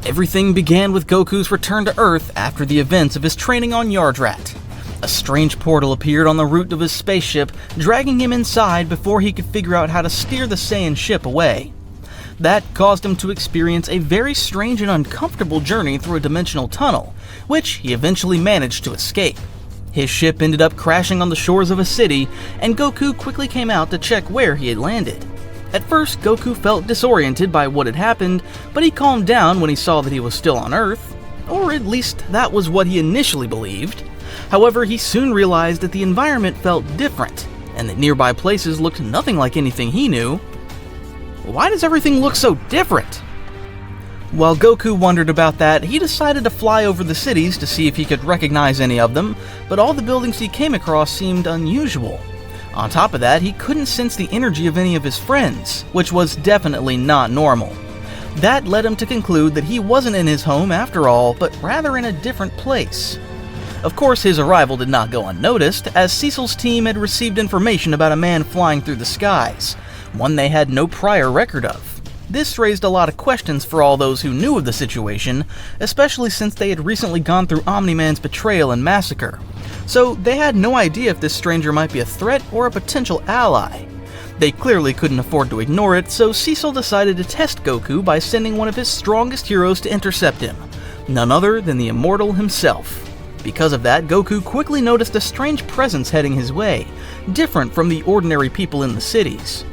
Everything began with Goku's return to Earth after the events of his training on Yardrat. A strange portal appeared on the route of his spaceship, dragging him inside before he could figure out how to steer the Saiyan ship away. That caused him to experience a very strange and uncomfortable journey through a dimensional tunnel, which he eventually managed to escape. His ship ended up crashing on the shores of a city, and Goku quickly came out to check where he had landed. At first, Goku felt disoriented by what had happened, but he calmed down when he saw that he was still on Earth, or at least that was what he initially believed. However, he soon realized that the environment felt different, and that nearby places looked nothing like anything he knew. Why does everything look so different? While Goku wondered about that, he decided to fly over the cities to see if he could recognize any of them, but all the buildings he came across seemed unusual. On top of that, he couldn't sense the energy of any of his friends, which was definitely not normal. That led him to conclude that he wasn't in his home after all, but rather in a different place. Of course, his arrival did not go unnoticed, as Cecil's team had received information about a man flying through the skies, one they had no prior record of. This raised a lot of questions for all those who knew of the situation, especially since they had recently gone through Omni-Man's betrayal and massacre. So they had no idea if this stranger might be a threat or a potential ally. They clearly couldn't afford to ignore it, so Cecil decided to test Goku by sending one of his strongest heroes to intercept him, none other than the Immortal himself. Because of that, Goku quickly noticed a strange presence heading his way, different from the ordinary people in the cities.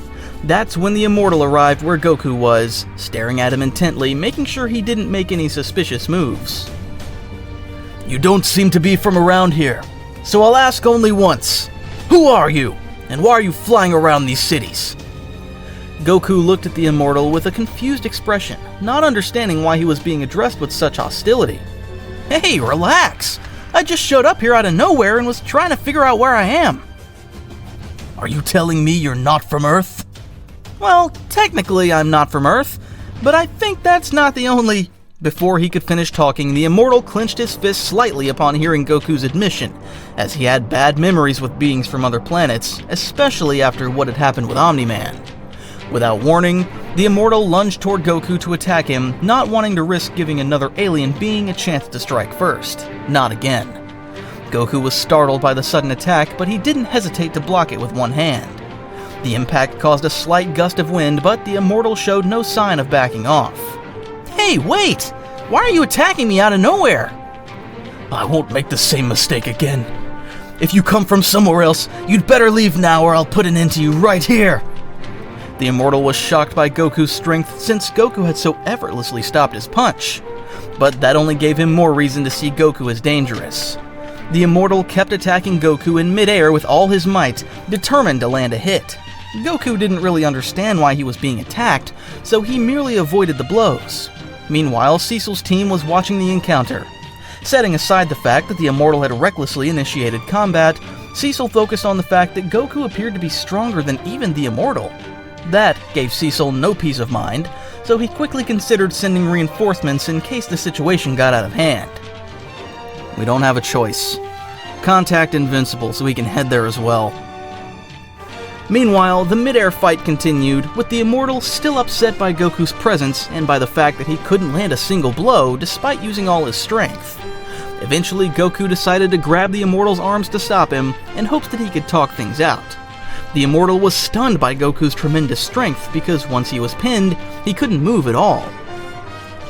That's when the Immortal arrived where Goku was, staring at him intently, making sure he didn't make any suspicious moves. "You don't seem to be from around here, so I'll ask only once. Who are you, and why are you flying around these cities?" Goku looked at the Immortal with a confused expression, not understanding why he was being addressed with such hostility. "Hey, relax! I just showed up here out of nowhere and was trying to figure out where I am." "Are you telling me you're not from Earth?" "Well, technically I'm not from Earth, but I think that's not the only..." Before he could finish talking, the Immortal clenched his fist slightly upon hearing Goku's admission, as he had bad memories with beings from other planets, especially after what had happened with Omni-Man. Without warning, the Immortal lunged toward Goku to attack him, not wanting to risk giving another alien being a chance to strike first. Not again. Goku was startled by the sudden attack, but he didn't hesitate to block it with one hand. The impact caused a slight gust of wind, but the Immortal showed no sign of backing off. "Hey, wait! Why are you attacking me out of nowhere?" "I won't make the same mistake again. If you come from somewhere else, you'd better leave now or I'll put an end to you right here." The Immortal was shocked by Goku's strength since Goku had so effortlessly stopped his punch. But that only gave him more reason to see Goku as dangerous. The Immortal kept attacking Goku in midair with all his might, determined to land a hit. Goku didn't really understand why he was being attacked, so he merely avoided the blows. Meanwhile, Cecil's team was watching the encounter. Setting aside the fact that the Immortal had recklessly initiated combat, Cecil focused on the fact that Goku appeared to be stronger than even the Immortal. That gave Cecil no peace of mind, so he quickly considered sending reinforcements in case the situation got out of hand. "We don't have a choice. Contact Invincible so we can head there as well." Meanwhile, the mid-air fight continued, with the Immortal still upset by Goku's presence and by the fact that he couldn't land a single blow despite using all his strength. Eventually, Goku decided to grab the Immortal's arms to stop him in hopes that he could talk things out. The Immortal was stunned by Goku's tremendous strength because once he was pinned, he couldn't move at all.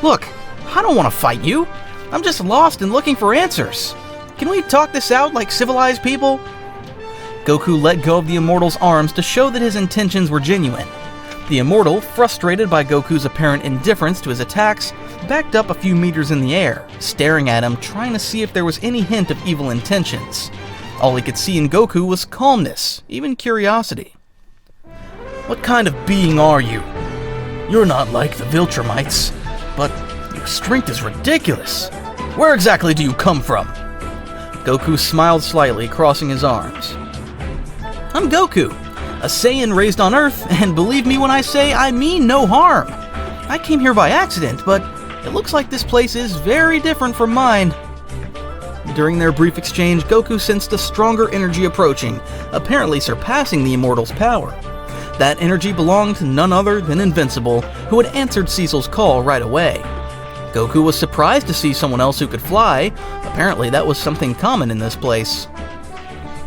"Look, I don't want to fight you. I'm just lost and looking for answers. Can we talk this out like civilized people?" Goku let go of the Immortal's arms to show that his intentions were genuine. The Immortal, frustrated by Goku's apparent indifference to his attacks, backed up a few meters in the air, staring at him, trying to see if there was any hint of evil intentions. All he could see in Goku was calmness, even curiosity. "What kind of being are you? You're not like the Viltrumites, but your strength is ridiculous. Where exactly do you come from?" Goku smiled slightly, crossing his arms. "I'm Goku, a Saiyan raised on Earth, and believe me when I say I mean no harm. I came here by accident, but it looks like this place is very different from mine." During their brief exchange, Goku sensed a stronger energy approaching, apparently surpassing the Immortal's power. That energy belonged to none other than Invincible, who had answered Cecil's call right away. Goku was surprised to see someone else who could fly. Apparently that was something common in this place.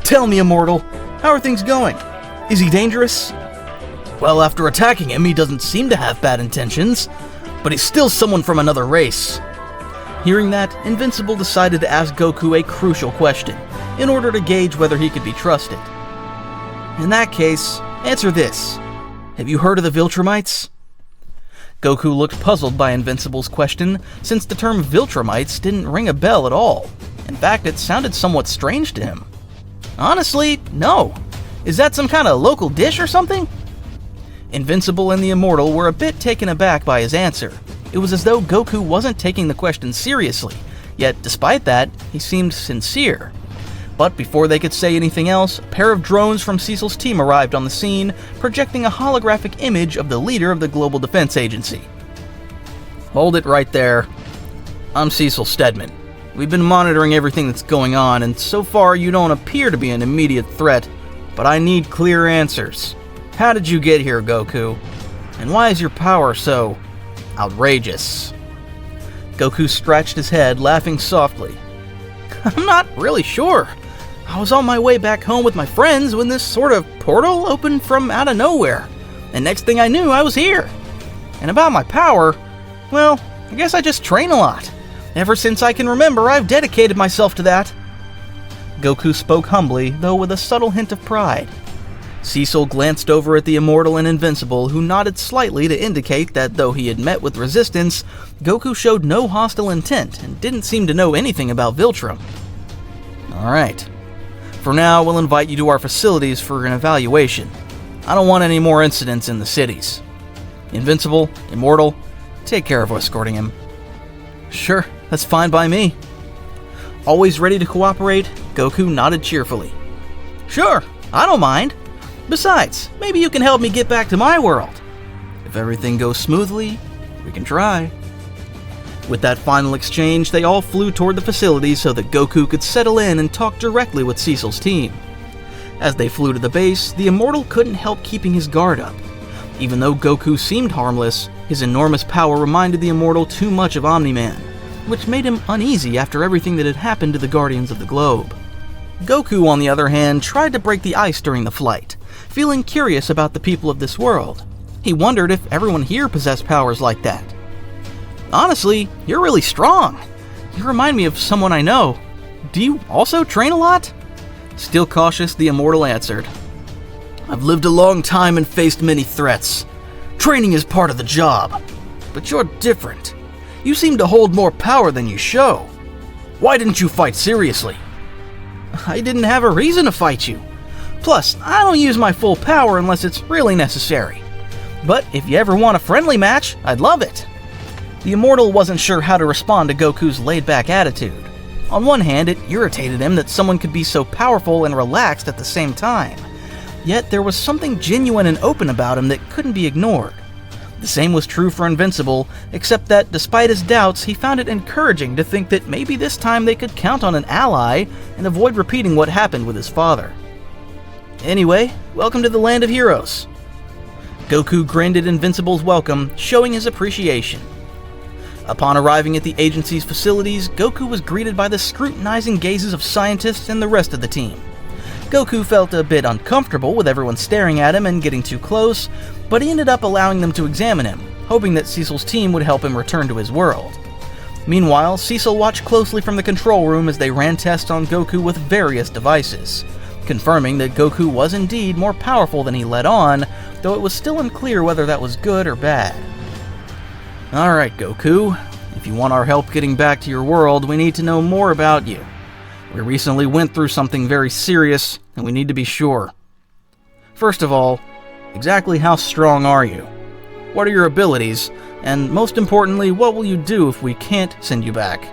"Tell me, Immortal, how are things going? Is he dangerous?" "Well, after attacking him, he doesn't seem to have bad intentions, but he's still someone from another race." Hearing that, Invincible decided to ask Goku a crucial question, in order to gauge whether he could be trusted. "In that case, answer this. Have you heard of the Viltrumites?" Goku looked puzzled by Invincible's question, since the term Viltrumites didn't ring a bell at all. In fact, it sounded somewhat strange to him. "Honestly, no. Is that some kind of local dish or something?" Invincible and the Immortal were a bit taken aback by his answer. It was as though Goku wasn't taking the question seriously, yet despite that, he seemed sincere. But before they could say anything else, a pair of drones from Cecil's team arrived on the scene, projecting a holographic image of the leader of the Global Defense Agency. "Hold it right there. I'm Cecil Stedman. We've been monitoring everything that's going on, and so far you don't appear to be an immediate threat, but I need clear answers. How did you get here, Goku? And why is your power so outrageous?" Goku scratched his head, laughing softly. "I'm not really sure. I was on my way back home with my friends when this sort of portal opened from out of nowhere, and next thing I knew, I was here. And about my power, well, I guess I just train a lot. Ever since I can remember, I've dedicated myself to that." Goku spoke humbly, though with a subtle hint of pride. Cecil glanced over at the Immortal and Invincible, who nodded slightly to indicate that though he had met with resistance, Goku showed no hostile intent and didn't seem to know anything about Viltrum. "Alright. For now, we'll invite you to our facilities for an evaluation. I don't want any more incidents in the cities. Invincible, Immortal, take care of escorting him." "Sure, that's fine by me." Always ready to cooperate, Goku nodded cheerfully. "Sure, I don't mind. Besides, maybe you can help me get back to my world. If everything goes smoothly, we can try." With that final exchange, they all flew toward the facility so that Goku could settle in and talk directly with Cecil's team. As they flew to the base, the Immortal couldn't help keeping his guard up. Even though Goku seemed harmless, his enormous power reminded the Immortal too much of Omni-Man, which made him uneasy after everything that had happened to the Guardians of the Globe. Goku, on the other hand, tried to break the ice during the flight, feeling curious about the people of this world. He wondered if everyone here possessed powers like that. "Honestly, you're really strong. You remind me of someone I know. Do you also train a lot?" Still cautious, the Immortal answered. "I've lived a long time and faced many threats. Training is part of the job. But you're different. You seem to hold more power than you show. Why didn't you fight seriously?" "I didn't have a reason to fight you. Plus, I don't use my full power unless it's really necessary. But if you ever want a friendly match, I'd love it." The Immortal wasn't sure how to respond to Goku's laid-back attitude. On one hand, it irritated him that someone could be so powerful and relaxed at the same time. Yet there was something genuine and open about him that couldn't be ignored. The same was true for Invincible, except that despite his doubts, he found it encouraging to think that maybe this time they could count on an ally and avoid repeating what happened with his father. "Anyway, welcome to the Land of Heroes." Goku grinned at Invincible's welcome, showing his appreciation. Upon arriving at the agency's facilities, Goku was greeted by the scrutinizing gazes of scientists and the rest of the team. Goku felt a bit uncomfortable with everyone staring at him and getting too close, but he ended up allowing them to examine him, hoping that Cecil's team would help him return to his world. Meanwhile, Cecil watched closely from the control room as they ran tests on Goku with various devices, confirming that Goku was indeed more powerful than he let on, though it was still unclear whether that was good or bad. "Alright, Goku, if you want our help getting back to your world, we need to know more about you. We recently went through something very serious, and we need to be sure. First of all, exactly how strong are you? What are your abilities? And most importantly, what will you do if we can't send you back?"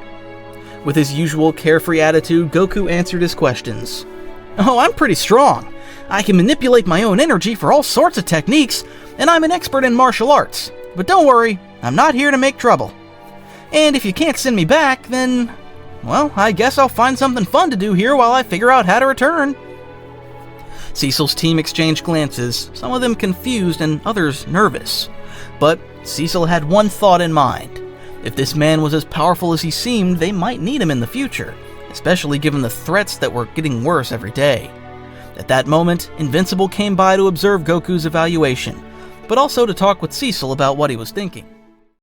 With his usual carefree attitude, Goku answered his questions. "Oh, I'm pretty strong. I can manipulate my own energy for all sorts of techniques, and I'm an expert in martial arts. But don't worry, I'm not here to make trouble. And if you can't send me back, then, well, I guess I'll find something fun to do here while I figure out how to return." Cecil's team exchanged glances, some of them confused and others nervous. But Cecil had one thought in mind. If this man was as powerful as he seemed, they might need him in the future, especially given the threats that were getting worse every day. At that moment, Invincible came by to observe Goku's evaluation, but also to talk with Cecil about what he was thinking.